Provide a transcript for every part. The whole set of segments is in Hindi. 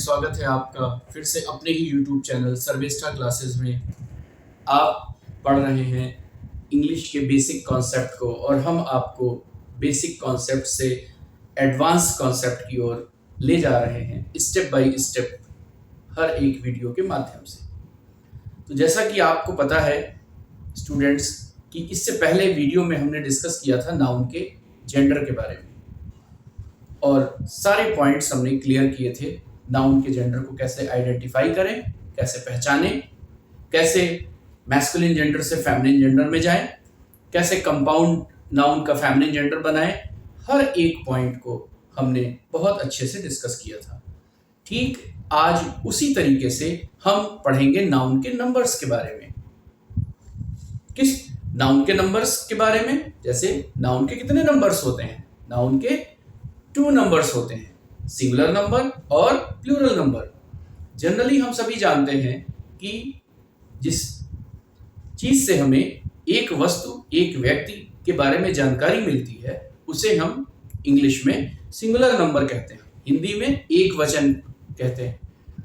स्वागत है आपका फिर से अपने ही YouTube चैनल सर्वेस्टा क्लासेस में। आप पढ़ रहे हैं इंग्लिश के बेसिक कॉन्सेप्ट को और हम आपको बेसिक कॉन्सेप्ट से एडवांस कॉन्सेप्ट की ओर ले जा रहे हैं स्टेप बाय स्टेप हर एक वीडियो के माध्यम से। तो जैसा कि आपको पता है स्टूडेंट्स कि इससे पहले वीडियो में हमने डिस्कस किया था नाउन के जेंडर के बारे में और सारे पॉइंट्स हमने क्लियर किए थे। नाउन के जेंडर को कैसे आइडेंटिफाई करें, कैसे पहचानें, कैसे मैस्कुलिन जेंडर से फेमिनिन जेंडर में जाएं, कैसे कंपाउंड नाउन का फेमिनिन जेंडर बनाएं। हर एक पॉइंट को हमने बहुत अच्छे से डिस्कस किया था। ठीक आज उसी तरीके से हम पढ़ेंगे नाउन के नंबर्स के बारे में। किस नाउन के नंबर्स के बारे में? जैसे नाउन के कितने नंबर्स होते हैं? नाउन के 2 नंबर्स होते हैं, सिंगुलर नंबर और प्लूरल नंबर। जनरली हम सभी जानते हैं कि जिस चीज से हमें एक वस्तु, एक व्यक्ति के बारे में जानकारी मिलती है उसे हम इंग्लिश में सिंगुलर नंबर कहते हैं, हिंदी में एक वचन कहते हैं।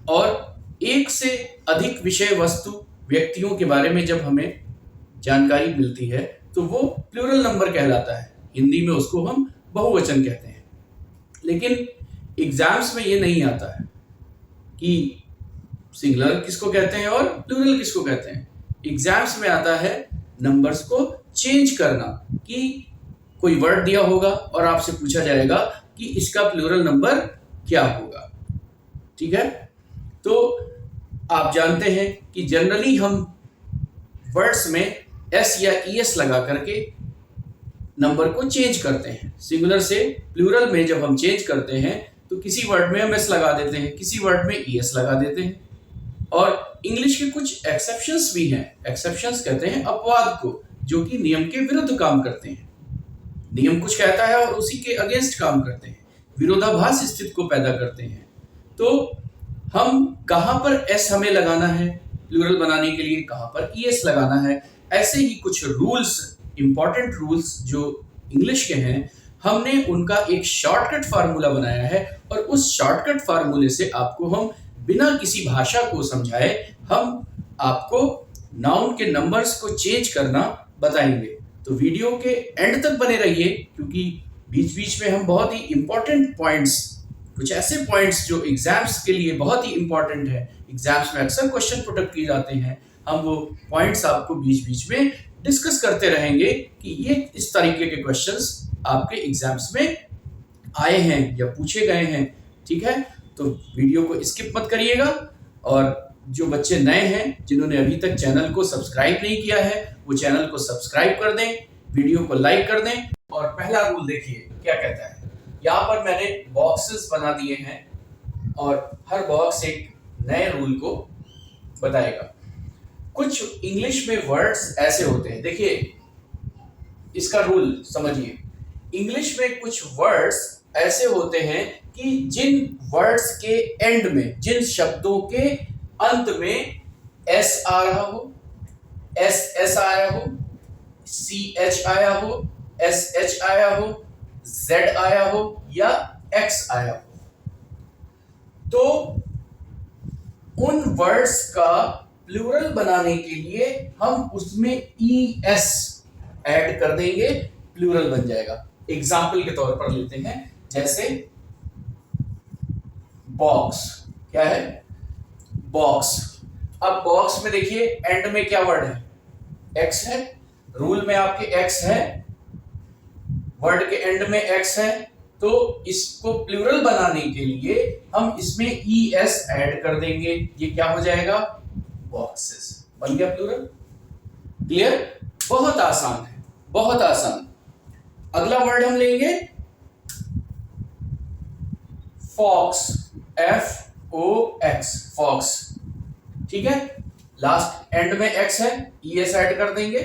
और एक से अधिक विषय वस्तु व्यक्तियों के बारे में जब हमें जानकारी मिलती है तो वो प्लूरल नंबर कहलाता है, हिंदी में उसको हम बहुवचन कहते हैं। लेकिन एग्जाम्स में ये नहीं आता है कि सिंगुलर किसको कहते हैं और प्लूरल किसको कहते हैं। एग्जाम्स में आता है नंबर्स को चेंज करना, कि कोई वर्ड दिया होगा और आपसे पूछा जाएगा कि इसका प्लूरल नंबर क्या होगा। ठीक है, तो आप जानते हैं कि जनरली हम वर्ड्स में एस या ईएस लगा करके नंबर को चेंज करते हैं। सिंगुलर से प्लूरल में जब हम चेंज करते हैं तो किसी वर्ड में हम एस लगा देते हैं, किसी वर्ड में ईएस लगा देते हैं। और इंग्लिश के कुछ एक्सेप्शंस भी हैं। एक्सेप्शंस कहते हैं अपवाद को, जो कि नियम के विरुद्ध काम करते हैं। नियम कुछ कहता है और उसी के अगेंस्ट काम करते हैं, विरोधाभास स्थिति को पैदा करते हैं। तो हम कहाँ पर एस हमें लगाना है प्लूरल बनाने के लिए, कहाँ पर ईएस लगाना है, ऐसे ही कुछ रूल्स, इंपॉर्टेंट रूल्स जो इंग्लिश के हैं, हमने उनका एक शॉर्टकट फार्मूला बनाया है। और उस शॉर्टकट फार्मूले से आपको हम बिना किसी भाषा को समझाए हम आपको नाउन के नंबर्स को चेंज करना बताएंगे। तो वीडियो के एंड तक बने रहिए, क्योंकि बीच बीच में हम बहुत ही इंपॉर्टेंट पॉइंट्स, कुछ ऐसे पॉइंट्स जो एग्जाम्स के लिए बहुत ही इंपॉर्टेंट है, एग्जाम्स में अक्सर क्वेश्चन पुट किए जाते हैं, हम वो पॉइंट्स आपको बीच बीच में डिस्कस करते रहेंगे कि ये इस तरीके के क्वेश्चंस आपके एग्जाम्स में आए हैं या पूछे गए हैं। ठीक है, तो वीडियो को स्किप मत करिएगा। और जो बच्चे नए हैं, जिन्होंने अभी तक चैनल को सब्सक्राइब नहीं किया है, वो चैनल को सब्सक्राइब कर दें, वीडियो को लाइक कर दें। और पहला रूल देखिए क्या कहता है। यहाँ पर मैंने बॉक्सेस बना दिए हैं और हर बॉक्स एक नए रूल को बताएगा। कुछ इंग्लिश में वर्ड्स ऐसे होते हैं, देखिए इसका रूल समझिए। इंग्लिश में कुछ वर्ड्स ऐसे होते हैं कि जिन वर्ड्स के एंड में, जिन शब्दों के अंत में एस आ रहा हो, एस आया हो, सी एच आया हो, एस एच आया हो, जेड आया हो या एक्स आया हो, तो उन वर्ड्स का प्लूरल बनाने के लिए हम उसमें ई एस ऐड कर देंगे, प्लूरल बन जाएगा। एग्जाम्पल के तौर पर लेते हैं, जैसे बॉक्स। क्या है? बॉक्स। अब बॉक्स में देखिए एंड में क्या वर्ड है? एक्स है। रूल में आपके एक्स है, वर्ड के एंड में एक्स है, तो इसको प्लूरल बनाने के लिए हम इसमें ई एस ऐड कर देंगे। ये क्या हो जाएगा? बॉक्सेस। बन गया प्लूरल। क्लियर? बहुत आसान है, बहुत आसान। अगला वर्ड हम लेंगे fox, F O X, fox. ठीक है, लास्ट एंड में एक्स है, ई एस ऐड कर देंगे,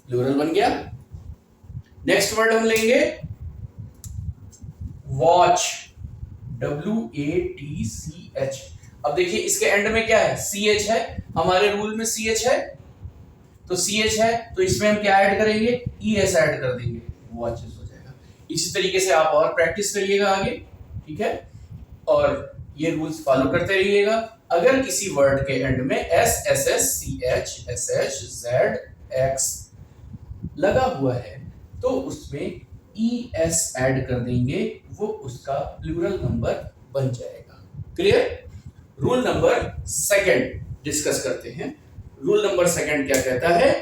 प्लूरल बन गया। नेक्स्ट वर्ड हम लेंगे वॉच, WATCH। अब देखिए इसके एंड में क्या है? CH है, हमारे रूल में CH है, तो CH है तो इसमें हम क्या ऐड करेंगे? ES ऐड कर देंगे, वॉचेस हो जाएगा। इसी तरीके से आप और प्रैक्टिस करिएगा आगे। ठीक है, और ये रूल्स फॉलो करते रहिएगा। अगर किसी वर्ड के एंड में S, S S, C H, S H, Z, X लगा हुआ है तो उसमें ई एस ऐड कर देंगे, वो उसका प्लूरल नंबर बन जाएगा। Clear? Rule number second discuss करते हैं। रूल नंबर सेकंड क्या कहता है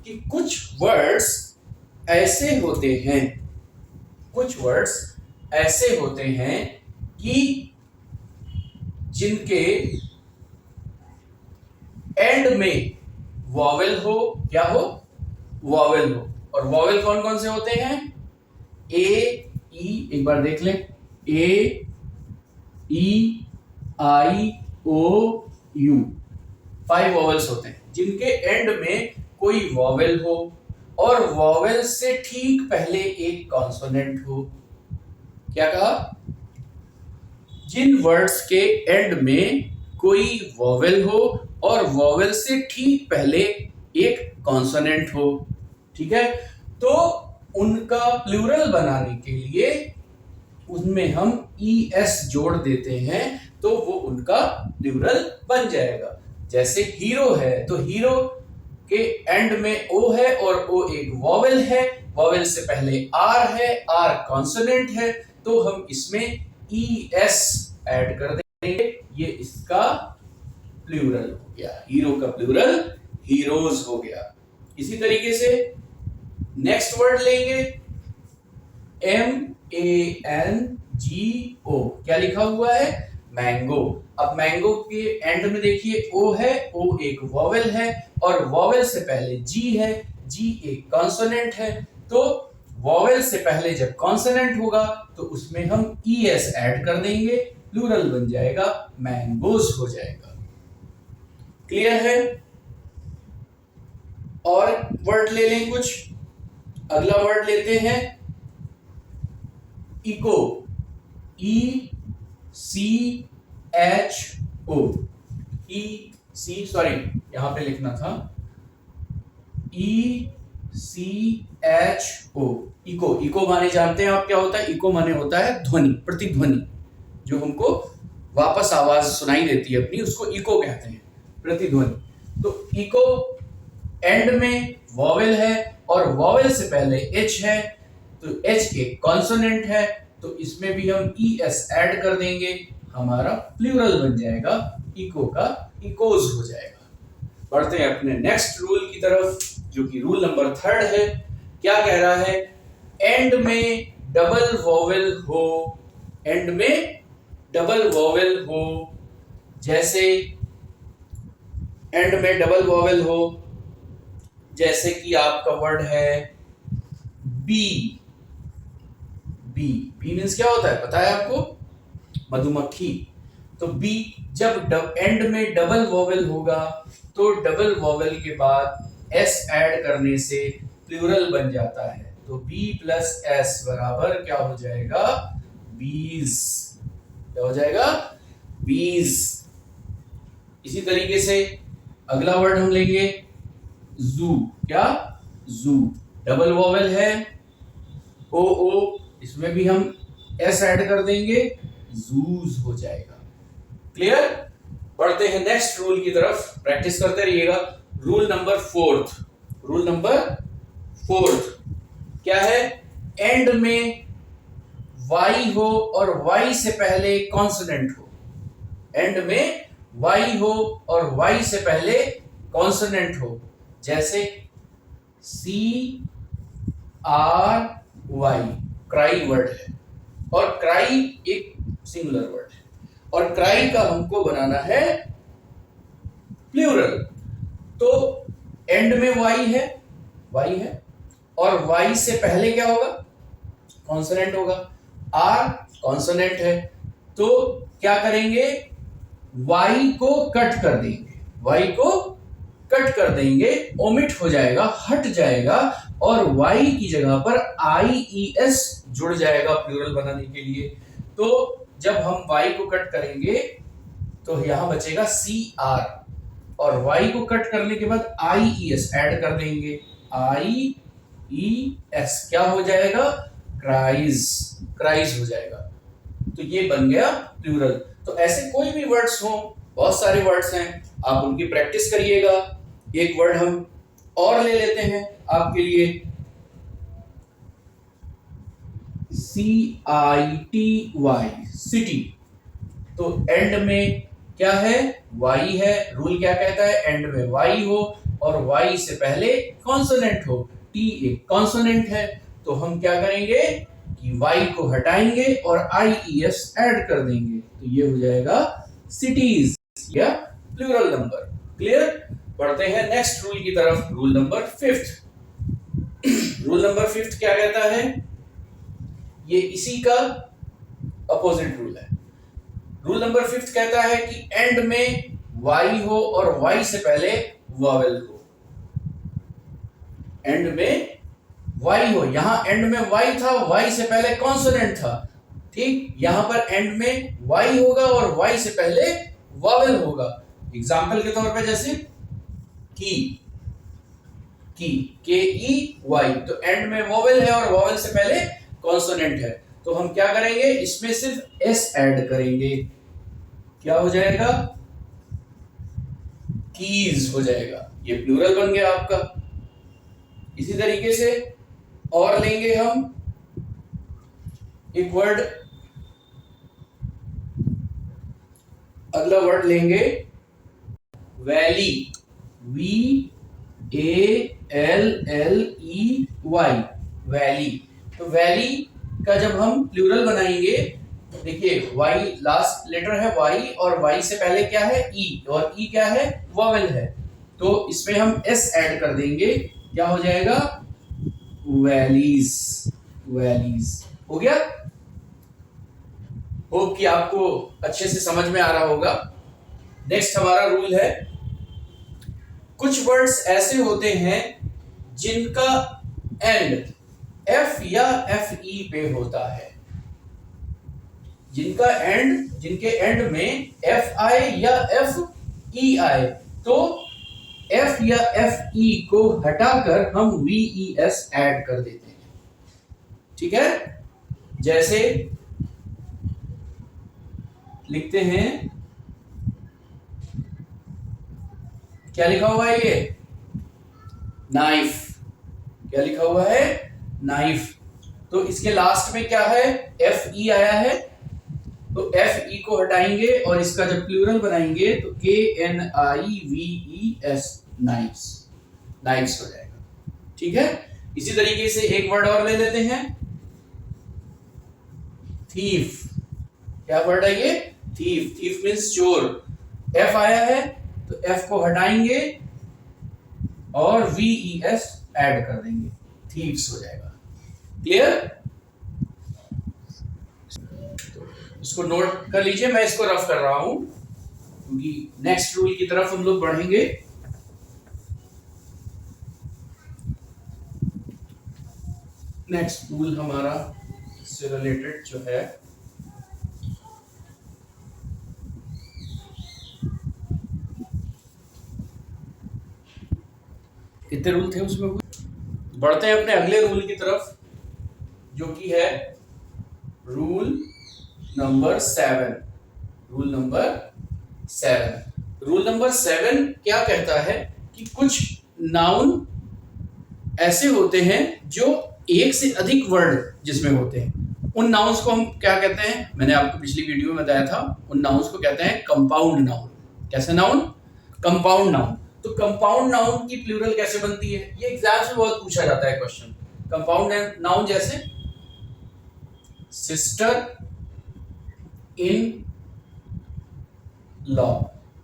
कि कुछ वर्ड्स ऐसे होते हैं, कुछ वर्ड्स ऐसे होते हैं कि जिनके एंड में वॉवेल हो, क्या हो? वॉवेल हो। और वॉवेल कौन कौन से होते हैं? ए, ई, एक बार देख लें, ए, ई, आई, ओ, यू, 5 वॉवेल्स होते हैं जिनके एंड में कोई वॉवेल हो और वॉवेल से ठीक पहले एक कॉन्सोनेंट हो। क्या कहा? जिन वर्ड्स के एंड में कोई वॉवेल हो और वॉवेल से ठीक पहले एक कॉन्सोनेंट हो, ठीक है, तो उनका प्लूरल बनाने के लिए उनमें हम ई एस जोड़ देते हैं तो वो उनका प्लूरल बन जाएगा। जैसे हीरो है तो हीरो के एंड में ओ है और ओ एक वॉवेल है, वॉवेल से पहले आर है, आर कॉन्सोनेंट है, तो हम इसमें ई एस ऐड कर देंगे, ये इसका प्लूरल हो गया। हीरो का प्लूरल हीरोज हो गया। इसी तरीके से नेक्स्ट वर्ड लेंगे, एम ए एन जी ओ, क्या लिखा हुआ है? मैंगो। अब मैंगो के एंड में देखिए ओ है, ओ एक वॉवेल है और वॉवेल से पहले जी है, जी एक कॉन्सोनेंट है, तो वॉवेल से पहले जब कॉन्सोनेंट होगा तो उसमें हम ई एस ऐड कर देंगे, प्लूरल बन जाएगा, मैंगोज हो जाएगा। क्लियर है? और वर्ड ले लें कुछ। अगला वर्ड लेते हैं echo, E C H O, E C, sorry यहां पे लिखना था E C H O, echo. Echo माने जानते हैं आप क्या होता है? इको माने होता है ध्वनि, प्रतिध्वनि, जो हमको वापस आवाज सुनाई देती है अपनी, उसको इको कहते हैं, प्रतिध्वनि। तो इको एंड में वॉवेल है और वॉवेल से पहले एच है, तो एच एक कॉन्सोनेंट है, तो इसमें भी हम ई एस ऐड कर देंगे, हमारा प्लूरल बन जाएगा, इको का इकोज हो जाएगा। बढ़ते हैं अपने नेक्स्ट रूल की तरफ, जो कि रूल नंबर थर्ड है। क्या कह रहा है? एंड में डबल वॉवेल हो, एंड में डबल वॉवेल हो, जैसे एंड में डबल वॉवेल हो, जैसे कि आपका वर्ड है बी। बी, बी मीन्स क्या होता है पता है आपको? मधुमक्खी। तो बी जब एंड में डबल वॉवेल होगा तो डबल वॉवेल के बाद एस ऐड करने से प्लूरल बन जाता है, तो बी प्लस एस बराबर क्या हो जाएगा? बीज। क्या हो जाएगा? बीज। इसी तरीके से अगला वर्ड हम लेंगे जू। क्या? जू, डबल वॉवेल है, ओ ओ, इसमें भी हम एस ऐड कर देंगे, जूज हो जाएगा। क्लियर? बढ़ते हैं नेक्स्ट रूल की तरफ, प्रैक्टिस करते रहिएगा। Rule number fourth, rule number fourth क्या है? एंड में वाई हो और वाई से पहले कॉन्सोनेंट हो, एंड में वाई हो और वाई से पहले कॉन्सोनेंट हो, जैसे C R Y, cry word है और क्राई एक सिंगुलर वर्ड है और क्राई का हमको बनाना है प्लूरल। तो एंड में वाई है और वाई से पहले क्या होगा? कॉन्सोनेंट होगा, आर कॉन्सोनेंट है, तो क्या करेंगे? वाई को कट कर देंगे, वाई को कट कर देंगे, ओमिट हो जाएगा, हट जाएगा और y की जगह पर IES जुड़ जाएगा प्लूरल बनाने के लिए। तो जब हम y को कट करेंगे तो यहां बचेगा CR और y को कट करने के बाद IES ऐड कर देंगे, IES क्या हो जाएगा? क्राइज, क्राइज हो जाएगा। तो ये बन गया प्लूरल। तो ऐसे कोई भी वर्ड्स हो, बहुत सारे वर्ड्स हैं, आप उनकी प्रैक्टिस करिएगा। एक वर्ड हम और ले लेते हैं आपके लिए, CITY, सिटी। तो एंड में क्या है, वाई है। रूल क्या कहता है, एंड में वाई हो और वाई से पहले कॉन्सोनेंट हो। टी एक कॉन्सोनेंट है, तो हम क्या करेंगे कि वाई को हटाएंगे और IES ऐड कर देंगे, तो ये हो जाएगा सिटीज या प्लूरल नंबर। क्लियर। बढ़ते हैं नेक्स्ट रूल की तरफ, rule number 5th। Rule number 5th क्या कहता है, ये इसी का अपोजिट रूल है। रूल नंबर 5th कहता है कि एंड में वाई हो और वाई से पहले वॉवेल हो। एंड में वाई हो, यहां एंड में वाई था, वाई से पहले कॉन्सोनेंट था, ठीक। यहां पर एंड में वाई होगा और वाई से पहले वॉवेल होगा। एग्जाम्पल के तौर पे जैसे की, KEY, तो एंड में वॉवेल है और वॉवेल से पहले कॉन्सोनेंट है, तो हम क्या करेंगे, इसमें सिर्फ एस ऐड करेंगे, क्या हो जाएगा, कीज हो जाएगा। ये प्लूरल बन गया आपका। इसी तरीके से और लेंगे हम एक वर्ड, अगला वर्ड लेंगे वैली, VALLEY, वैली। तो वैली का जब हम प्लूरल बनाएंगे, देखिए वाई लास्ट लेटर है वाई और वाई से पहले क्या है, ई, और ई क्या है, वॉवेल है, तो इसमें हम एस ऐड कर देंगे, क्या हो जाएगा, वैलीज। वैलीज हो गया। होप कि आपको अच्छे से समझ में आ रहा होगा। नेक्स्ट हमारा रूल है, कुछ वर्ड्स ऐसे होते हैं जिनका एंड एफ या FE पे होता है, जिनके एंड में FI या FE आए, तो F या FE को हटाकर हम VES ऐड कर देते हैं, ठीक है। जैसे लिखते हैं, क्या लिखा हुआ है, ये नाइफ, क्या लिखा हुआ है, नाइफ। तो इसके लास्ट में क्या है, FE आया है, तो FE को हटाएंगे और इसका जब प्लूरल बनाएंगे तो KNIVES, नाइफ्स, नाइफ्स हो जाएगा, ठीक है। इसी तरीके से एक वर्ड और ले लेते हैं, थीफ। क्या वर्ड है ये, थीफ। थीफ मीन्स चोर। F आया है तो F को हटाएंगे और VES ऐड कर देंगे, थीव्स हो जाएगा। क्लियर। इसको नोट कर लीजिए, मैं इसको रफ कर रहा हूं क्योंकि नेक्स्ट रूल की तरफ हम लोग बढ़ेंगे। नेक्स्ट रूल हमारा इससे रिलेटेड जो है, कितने रूल थे उसमें। बढ़ते हैं अपने अगले रूल की तरफ, जो कि है rule number 7। Rule number 7। Rule number 7 क्या कहता है कि कुछ नाउन ऐसे होते हैं जो एक से अधिक वर्ड जिसमें होते हैं, उन नाउन्स को हम क्या कहते हैं, मैंने आपको पिछली वीडियो में बताया था, उन नाउन्स को कहते हैं कंपाउंड नाउन। कैसे नाउन, कंपाउंड नाउन। तो कंपाउंड नाउन की प्लूरल कैसे बनती है, ये एग्जाम में बहुत पूछा जाता है क्वेश्चन। कंपाउंड नाउन जैसे sister in law,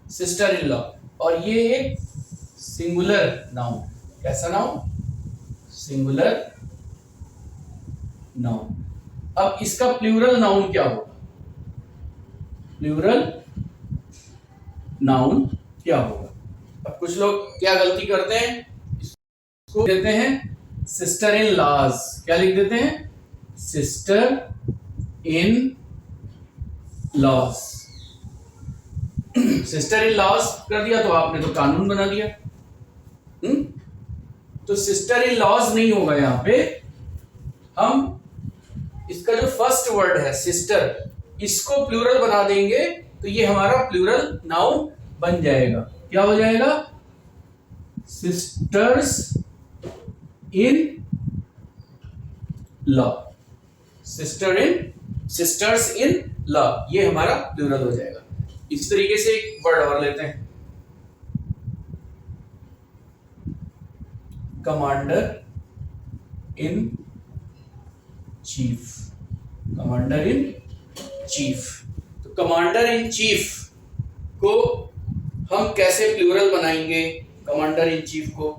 sister in law, और ये एक सिंगुलर नाउन। कैसा नाउन, सिंगुलर नाउन। अब इसका प्लूरल नाउन क्या होगा, प्लूरल नाउन क्या होगा। अब कुछ लोग क्या गलती करते हैं, इसको देते हैं सिस्टर इन लॉज। क्या लिख देते हैं, sister in laws. Sister in laws कर दिया तो आपने तो कानून बना दिया। तो सिस्टर इन लॉज नहीं होगा, यहां पे हम इसका जो फर्स्ट वर्ड है सिस्टर, इसको प्लूरल बना देंगे तो ये हमारा प्लूरल नाउन बन जाएगा। क्या हो जाएगा? Sisters in law. Sisters in law, ये हमारा प्लूरल हो जाएगा। इस तरीके से एक वर्ड और लेते हैं, commander in chief. Commander in chief, तो कमांडर इन चीफ को हम कैसे प्लूरल बनाएंगे? कमांडर इन चीफ को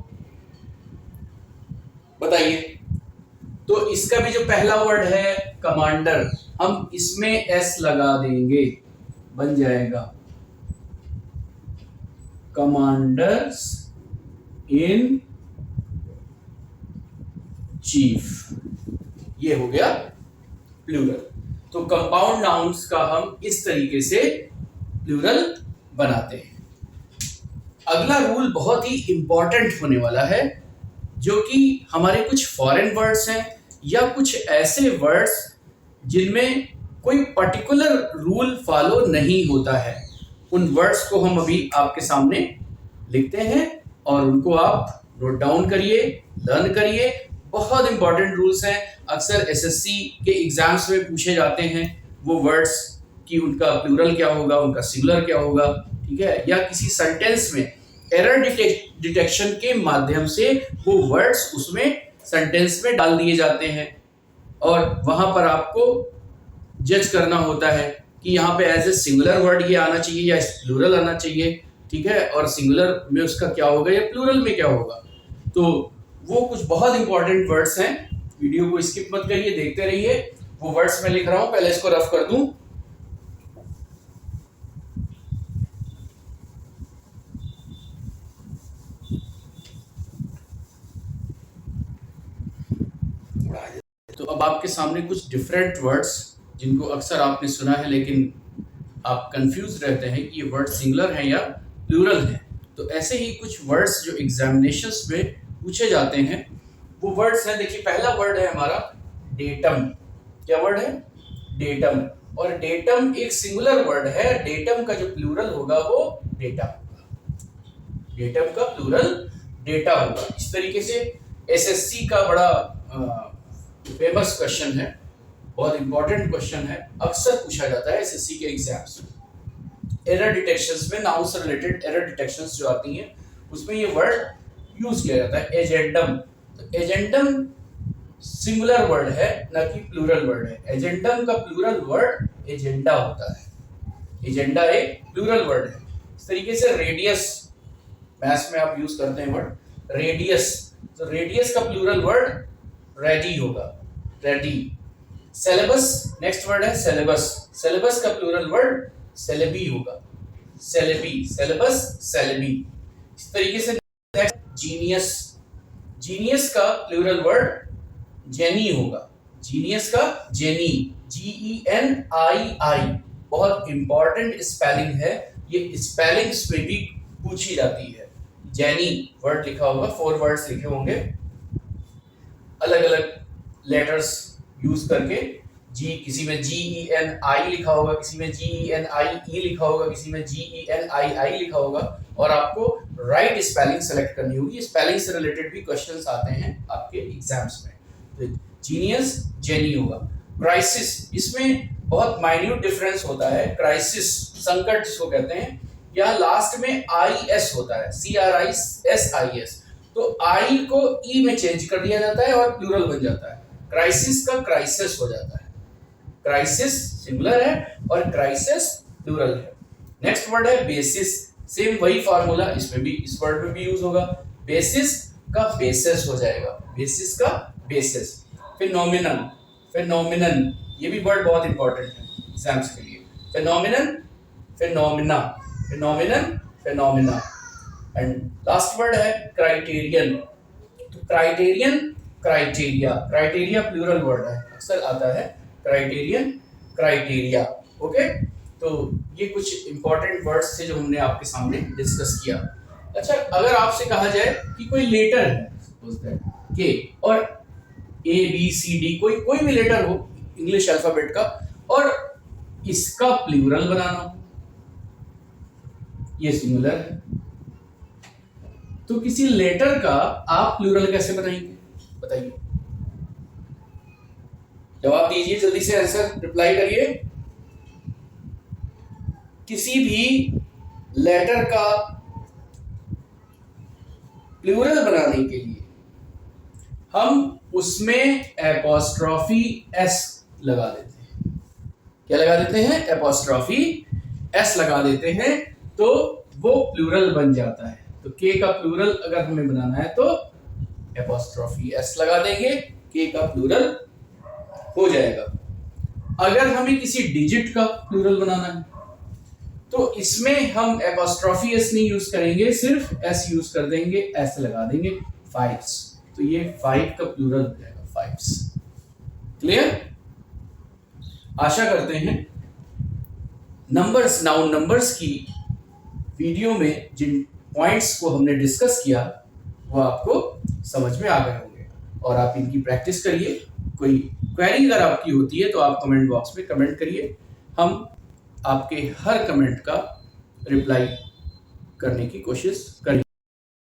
बताइए। तो इसका भी जो पहला वर्ड है कमांडर, हम इसमें एस लगा देंगे, बन जाएगा कमांडर्स इन चीफ। ये हो गया प्लूरल। तो कंपाउंड नाउन्स का हम इस तरीके से प्लूरल बनाते हैं। अगला रूल बहुत ही इंपॉर्टेंट होने वाला है, जो कि हमारे कुछ फॉरेन वर्ड्स हैं या कुछ ऐसे वर्ड्स जिनमें कोई पर्टिकुलर रूल फॉलो नहीं होता है। उन वर्ड्स को हम अभी आपके सामने लिखते हैं और उनको आप नोट डाउन करिए, लर्न करिए। बहुत इंपॉर्टेंट रूल्स हैं, अक्सर एसएससी के एग्जाम्स में पूछे जाते हैं वो वर्ड्स कि उनका प्लूरल क्या होगा, उनका सिंगुलर क्या होगा, ठीक है। या किसी सेंटेंस में एरर डिटेक्शन के माध्यम से वो वर्ड्स उसमें सेंटेंस में डाल दिए जाते हैं और वहां पर आपको जज करना होता है कि यहाँ पे एज ए सिंगुलर वर्ड ये आना चाहिए या प्लूरल आना चाहिए, ठीक है, और सिंगुलर में उसका क्या होगा या प्लूरल में क्या होगा। तो वो कुछ बहुत इंपॉर्टेंट वर्ड्स हैं, वीडियो को स्किप मत करिए, देखते रहिए। वो वर्ड्स मैं लिख रहा हूं, पहले इसको रफ कर दूं। तो अब आपके सामने कुछ डिफरेंट वर्ड्स जिनको अक्सर आपने सुना है लेकिन आप कंफ्यूज रहते हैं कि ये वर्ड सिंगुलर है या प्लूरल है। तो ऐसे ही कुछ वर्ड्स जो एग्जामिनेशंस में पूछे जाते हैं वो वर्ड्स हैं। देखिए पहला वर्ड है हमारा डेटम। क्या वर्ड है? डेटम। और डेटम एक सिंगुलर वर्ड है, डेटम का जो प्लूरल होगा वो डेटा होगा। डेटम का प्लूरल डेटा होगा। इस तरीके से एसएससी का बड़ा फेमस क्वेश्चन है, बहुत इंपॉर्टेंट क्वेश्चन है, अक्सर पूछा जाता है एसएससी के एग्जाम्स में। एरर डिटेक्शंस में नाउन से रिलेटेड एरर डिटेक्शंस जो आती हैं उसमें ये वर्ड यूज किया जाता है, एजेंडम। तो एजेंडम सिंगुलर वर्ड है, ना कि प्लूरल वर्ड है। एजेंडम का प्लूरल वर्ड एजेंडा होता है। एजेंडा एक प्लूरल वर्ड है। इस तरीके से रेडियस, मैथ्स में आप यूज करते हैं वर्ड रेडियस, तो रेडियस का प्लूरल वर्ड रेडी होगा, रेडी। सिलेबस नेक्स्ट वर्ड है सिलेबस। सिलेबस का प्लूरल वर्ड सिलेबी होगा, सिलेबी, सिलेबस, सिलेबी। इस तरीके से जीनियस, जीनियस का प्लूरल वर्ड जेनी होगा, जीनियस का जेनी, GENII। बहुत इंपॉर्टेंट स्पेलिंग है, ये स्पेलिंग्स में भी पूछी जाती है। जेनी वर्ड लिखा होगा, 4 वर्ड्स लिखे होंगे अलग अलग लेटर्स यूज करके। जी, किसी में GENI लिखा होगा, किसी में GENIE लिखा होगा, किसी में GENII लिखा होगा, और आपको राइट स्पेलिंग सेलेक्ट करनी होगी। स्पेलिंग से रिलेटेड भी क्वेश्चंस आते हैं आपके एग्जाम्स में। तो जीनियस जेनी होगा। क्राइसिस, इसमें बहुत माइन्यूट डिफरेंस होता है। क्राइसिस संकट जिसको कहते हैं, या लास्ट में IS होता है, CRISIS। तो I को E में चेंज कर दिया जाता है और प्लूरल बन जाता है। क्राइसिस का क्राइसिस हो जाता है। क्राइसिस सिंगुलर है और क्राइसिस प्लूरल है। नेक्स्ट वर्ड है बेसिस। सेम वही फार्मूला इसमें भी, इस वर्ड में भी यूज होगा। बेसिस का बेसिस हो जाएगा, बेसिस का बेसिस। फिनोमिनन, फिनोमिनन ये भी वर्ड बहुत इंपॉर्टेंट है एग्जाम्स के लिए। Phenomenon, phenomena, phenomenon, phenomena. And last word है क्राइटेरियन। तो criterion, criteria, criteria plural word है, अक्सर आता है क्राइटेरियन, क्राइटेरिया। ओके, तो ये कुछ इंपॉर्टेंट वर्ड्स थे जो हमने आपके सामने डिस्कस किया। अच्छा, अगर आपसे कहा जाए कि कोई लेटर है, सपोज दैट के और ABCD, कोई भी लेटर हो इंग्लिश अल्फाबेट का, और इसका प्लूरल बनाना हो, ये सिंगुलर है। तो किसी लेटर का आप प्लूरल कैसे बनाएंगे, बताइए, जवाब दीजिए, जल्दी से आंसर रिप्लाई करिए। किसी भी लेटर का प्लूरल बनाने के लिए हम उसमें एपोस्ट्रॉफी एस लगा देते हैं। क्या लगा देते हैं? एपोस्ट्रॉफी एस लगा देते हैं, तो वो प्लूरल बन जाता है। तो के का प्लूरल अगर हमें बनाना है तो एपोस्ट्रॉफी एस लगा देंगे, के का प्लूरल हो जाएगा। अगर हमें किसी डिजिट का प्लूरल बनाना है तो इसमें हम एपोस्ट्रॉफी एस नहीं यूज करेंगे, सिर्फ एस यूज कर देंगे, एस लगा देंगे, फाइव्स। तो ये 5 का प्लूरल हो जाएगा, फाइव्स। क्लियर? आशा करते हैं नंबर्स, नाउन नंबर्स की वीडियो में जिन पॉइंट्स को हमने डिस्कस किया वो आपको समझ में आ गए होंगे और आप इनकी प्रैक्टिस करिए। कोई क्वेरी अगर आपकी होती है तो आप कमेंट बॉक्स में कमेंट करिए, हम आपके हर कमेंट का रिप्लाई करने की कोशिश करेंगे।